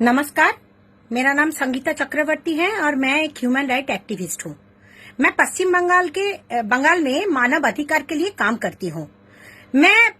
नमस्कार, मेरा नाम संगीता चक्रवर्ती है और मैं एक ह्यूमन राइट एक्टिविस्ट हूँ। मैं पश्चिम बंगाल में मानव अधिकार के लिए काम करती हूँ। मैं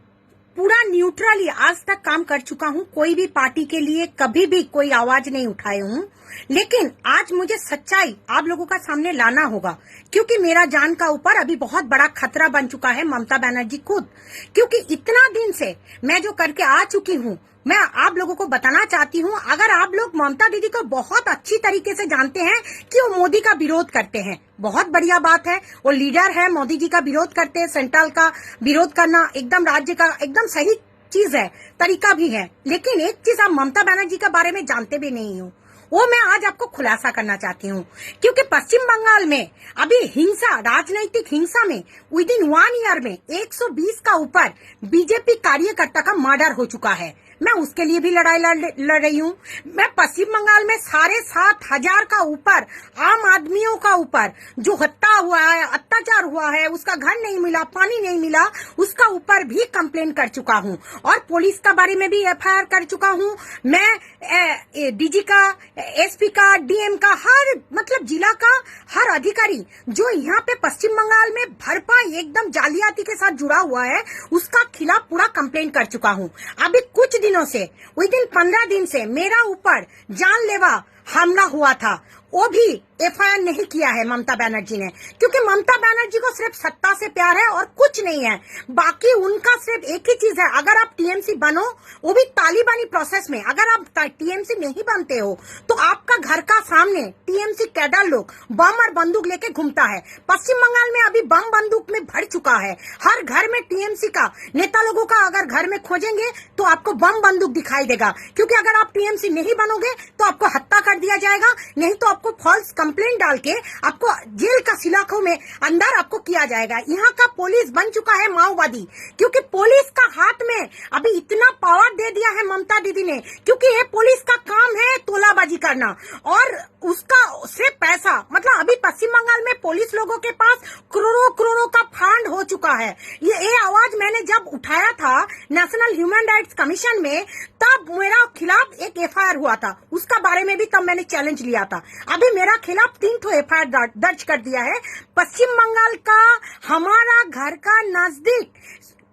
पूरा न्यूट्रली आज तक काम कर चुका हूँ, कोई भी पार्टी के लिए कभी भी कोई आवाज नहीं उठाए हूँ। लेकिन आज मुझे सच्चाई आप लोगों का सामने लाना होगा, क्योंकि मेरा जान का ऊपर अभी बहुत बड़ा खतरा बन चुका है ममता बनर्जी खुद। क्योंकि इतना दिन से मैं जो करके आ चुकी हूँ, मैं आप लोगों को बताना चाहती हूँ। अगर आप लोग ममता दीदी को बहुत अच्छी तरीके से जानते हैं कि वो मोदी का विरोध करते हैं, बहुत बढ़िया बात है, वो लीडर है, मोदी जी का विरोध करते हैं। सेंट्रल का विरोध करना एकदम राज्य का एकदम सही चीज है, तरीका भी है। लेकिन एक चीज आप ममता बनर्जी के बारे में जानते भी नहीं हो, वो मैं आज आपको खुलासा करना चाहती हूँ। क्योंकि पश्चिम बंगाल में अभी हिंसा, राजनीतिक हिंसा में विद इन 1 ईयर में 120 का ऊपर बीजेपी कार्यकर्ता का मर्डर हो चुका है। मैं उसके लिए भी लड़ाई लड़ रही हूँ। मैं पश्चिम बंगाल में 7,500 का ऊपर आम आदमियों का ऊपर जो हत्या हुआ है, अत्याचार हुआ है, उसका घर नहीं मिला, पानी नहीं मिला, उसका ऊपर भी कंप्लेन कर चुका हूँ और पुलिस का बारे में भी एफआईआर कर चुका हूँ। मैं डीजी का, एसपी का, डीएम का, हर मतलब जिला का हर अधिकारी जो यहाँ पे पश्चिम बंगाल में भरपाई एकदम जालियाती के साथ जुड़ा हुआ है, उसका खिलाफ पूरा कंप्लेन कर चुका हूँ। अभी कुछ दिनों से, विद इन 15 दिन से मेरा ऊपर जानलेवा हमला हुआ था, वो भी एफआईआर नहीं किया है ममता बनर्जी ने। क्योंकि ममता बनर्जी को सिर्फ सत्ता से प्यार है और कुछ नहीं है। बाकी उनका सिर्फ एक ही चीज है, अगर आप टीएमसी बनो, वो भी तालिबानी प्रोसेस में। अगर आप टीएमसी नहीं बनते हो तो आपका घर का सामने टीएमसी कैडर लोग बम और बंदूक लेके घूमता है। पश्चिम बंगाल में अभी बम बंदूक में भर चुका है। हर घर में टीएमसी का नेता लोगों का अगर घर में खोजेंगे तो आपको बम बंदूक दिखाई देगा। क्योंकि अगर आप टीएमसी नहीं बनोगे तो आपको हत्या कर दिया जाएगा, नहीं तो आपको फॉल्स कंप्लेंट डाल के आपको जेल का सिलाखों में अंदर आपको किया जाएगा। यहाँ का पुलिस बन चुका है माओवादी, क्योंकि पुलिस का हाथ में अभी इतना पावर दे दिया है ममता दीदी ने। क्योंकि ये पुलिस का काम है तोलाबाजी करना और उसका सिर्फ पैसा, मतलब अभी पश्चिम बंगाल में पुलिस लोगों के पास करोड़ों करोड़ों का फंड हो चुका है। ये आवाज मैंने जब उठाया था नेशनल ह्यूमन राइट्स कमीशन में, तब मेरा खिलाफ एक एफआईआर हुआ था, उसका बारे में भी तब मैंने चैलेंज लिया था। अभी मेरा खिलाफ 3 एफआईआर दर्ज कर दिया है। पश्चिम बंगाल का हमारा घर का नजदीक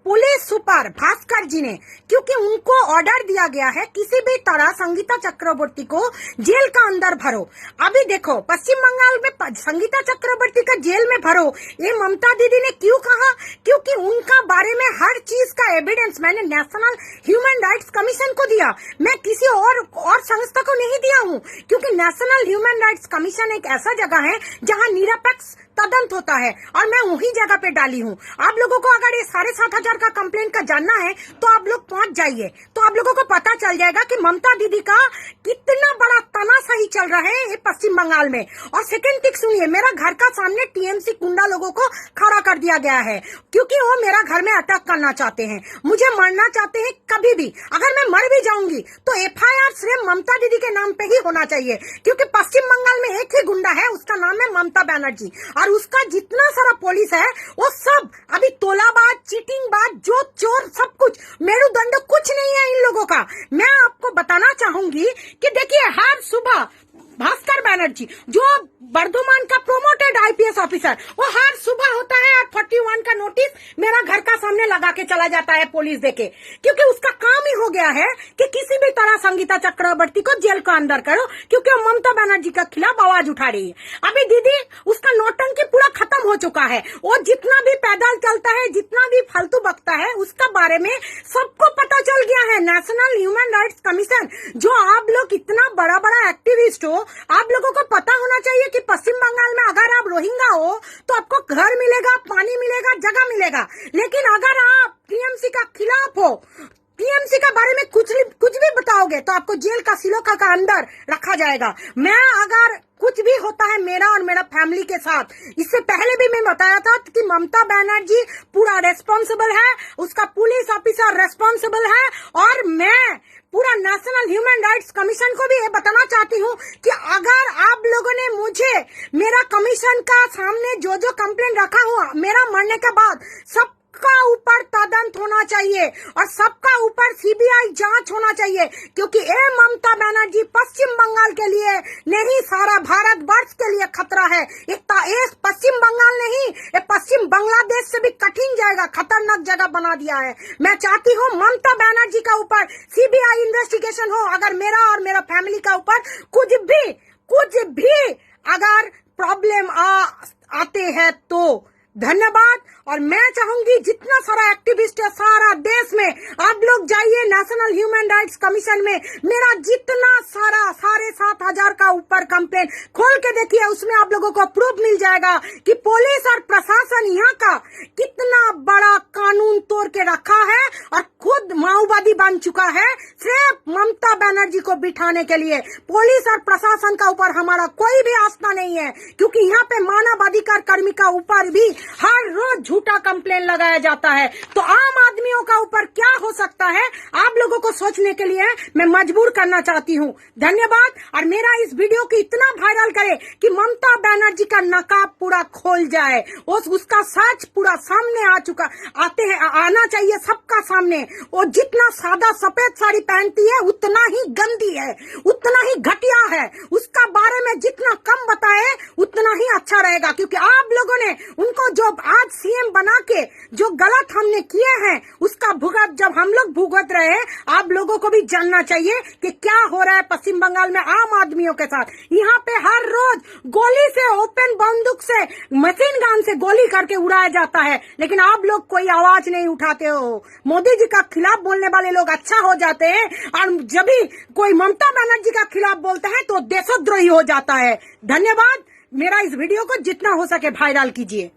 पुलिस सुपर भास्कर जी ने, क्योंकि उनको ऑर्डर दिया गया है किसी भी तरह संगीता चक्रवर्ती को जेल का अंदर भरो। अभी देखो पश्चिम बंगाल में संगीता चक्रवर्ती का जेल में भरो, ये ममता दीदी ने क्यों कहा? क्योंकि उनका बारे में हर चीज का एविडेंस मैंने नेशनल ह्यूमन राइट्स कमीशन को दिया, मैं किसी और संस्था को नहीं दिया हूँ। क्योंकि नेशनल ह्यूमन राइट्स कमीशन एक ऐसा जगह है जहाँ निरपेक्ष तदंत होता है और मैं वही जगह पे डाली हूँ। आप लोगों को अगर ये 7,500 का कंप्लेंट का जानना है तो आप लोग पहुंच जाइए, तो आप लोगों को पता चल जाएगा कि ममता दीदी का कितना बड़ा तानाशाही चल रहा है ये पश्चिम बंगाल में। और सेकंड टिक सुनिए, मेरा घर का सामने टीएमसी गुंडा लोगों को खड़ा कर दिया गया है, क्योंकि वो मेरा घर में अटैक करना चाहते हैं, मुझे मारना चाहते हैं। कभी भी अगर मैं मर भी जाऊंगी तो एफआईआर सिर्फ ममता दीदी के नाम पे ही होना चाहिए। क्योंकि पश्चिम बंगाल में एक ही गुंडा है, उसका नाम है ममता बनर्जी, और उसका जितना सारा पुलिस है वो सब अभी तोलाबाज, चीटिंगबाज, जो चोर, सब कुछ मेरुदंड कुछ नहीं है इन लोगों का। मैं आपको बताना चाहूंगी कि देखिए, हर सुबह भास्कर बनर्जी जो बर्धमान का प्रोमोटेड आईपीएस ऑफिसर, वो हर सुबह होता है और 41 का नोटिस मेरा घर का सामने लगा के चला जाता है पुलिस देके। क्योंकि उसका काम ही हो गया है कि किसी भी तरह संगीता चक्रवर्ती को जेल का अंदर करो, क्योंकि वो ममता बनर्जी के खिलाफ आवाज उठा रही है। अभी दीदी उसका नौटंकी पूरा खत्म हो चुका है। वो जितना भी पैदल चलता है, जितना भी फालतू बकता है, उसका बारे में सबको पता चल गया है। नेशनल ह्यूमन राइट्स कमीशन, जो आप लोग इतना बड़ा बड़ा एक्टिविस्ट हो, आप लोगों को पता होना चाहिए कि पश्चिम बंगाल में अगर आप रोहिंग्या हो तो आपको घर मिलेगा, पानी मिलेगा, जगह मिलेगा। लेकिन अगर आप टीएमसी का खिलाफ हो, टीएमसी के बारे में कुछ भी बताओगे तो आपको जेल का सिलोखा का अंदर रखा जाएगा। मैं अगर कुछ भी होता है मेरा और मेरा फैमिली के साथ, इससे पहले भी मैं बताया था कि ममता बनर्जी पूरा रेस्पॉन्सिबल है, उसका पुलिस ऑफिसर रेस्पॉन्सिबल है, और मैं पूरा नेशनल ह्यूमन राइट्स कमीशन को भी ये बताना चाहती हूँ कि अगर आप लोगों ने मुझे मेरा कमीशन का सामने जो कंप्लेंट रखा हुआ मेरा मरने के बाद सब सबका ऊपर तदंत होना चाहिए और सबका ऊपर सीबीआई जांच होना चाहिए, क्योंकि ये ममता बनर्जी पश्चिम बंगाल के लिए नहीं, सारा भारत वर्ष के लिए खतरा है। एक पश्चिम बंगाल नहीं, ये पश्चिम बांग्लादेश से भी कठिन जाएगा, खतरनाक जगह बना दिया है। मैं चाहती हूँ ममता बनर्जी का ऊपर सीबीआई इन्वेस्टिगेशन हो। अगर मेरा और मेरा फैमिली का ऊपर कुछ भी अगर प्रॉब्लम आते हैं तो धन्यवाद। और मैं चाहूंगी जितना सारा एक्टिविस्ट है सारा देश में, आप लोग जाइए नेशनल ह्यूमन राइट्स कमीशन में, मेरा जितना सारा 7,500 का ऊपर कंप्लेन खोल के देखिए, उसमें आप लोगों को प्रूफ मिल जाएगा कि पुलिस और प्रशासन यहाँ का कितना बड़ा कानून तोड़ के रखा है और खुद माओवादी बन चुका है सिर्फ ममता बनर्जी को बिठाने के लिए। पुलिस और प्रशासन का ऊपर हमारा कोई भी आस्था नहीं है, क्योंकि यहाँ पे मानवाधिकार कर्मी का ऊपर भी हर रोज झूठा कंप्लेन लगाया जाता है। तो आम आदमियों का ऊपर क्या हो सकता है, आप लोगों को सोचने के लिए मैं मजबूर करना चाहती हूँ। धन्यवाद। और मेरा इस वीडियो को इतना वायरल करे कि ममता बनर्जी का नकाब पूरा खोल जाए, उसका सच पूरा सामने आना चाहिए सबका सामने। वो जितना सादा सफेद साड़ी पहनती है उतना ही गंदी है, उतना ही घटिया है, उसका बारे में जितना कम बताए उतना ही अच्छा रहेगा। क्योंकि आप लोगों ने उनको जो आज सीएम बना के जो गलत हमने किए हैं उसका भुगत जब हम लोग भुगत रहे हैं, आप लोगों को भी जानना चाहिए कि क्या हो रहा है पश्चिम बंगाल में आम आदमियों के साथ। यहाँ पे हर रोज गोली से, ओपन बंदूक से, मशीन गन से गोली करके उड़ाया जाता है, लेकिन आप लोग कोई आवाज नहीं उठाते हो। मोदी जी का खिलाफ बोलने वाले लोग अच्छा हो जाते हैं और जब भी कोई ममता बनर्जी का खिलाफ बोलता है तो देशद्रोही हो जाता है। धन्यवाद। मेरा इस वीडियो को जितना हो सके वायरल कीजिए।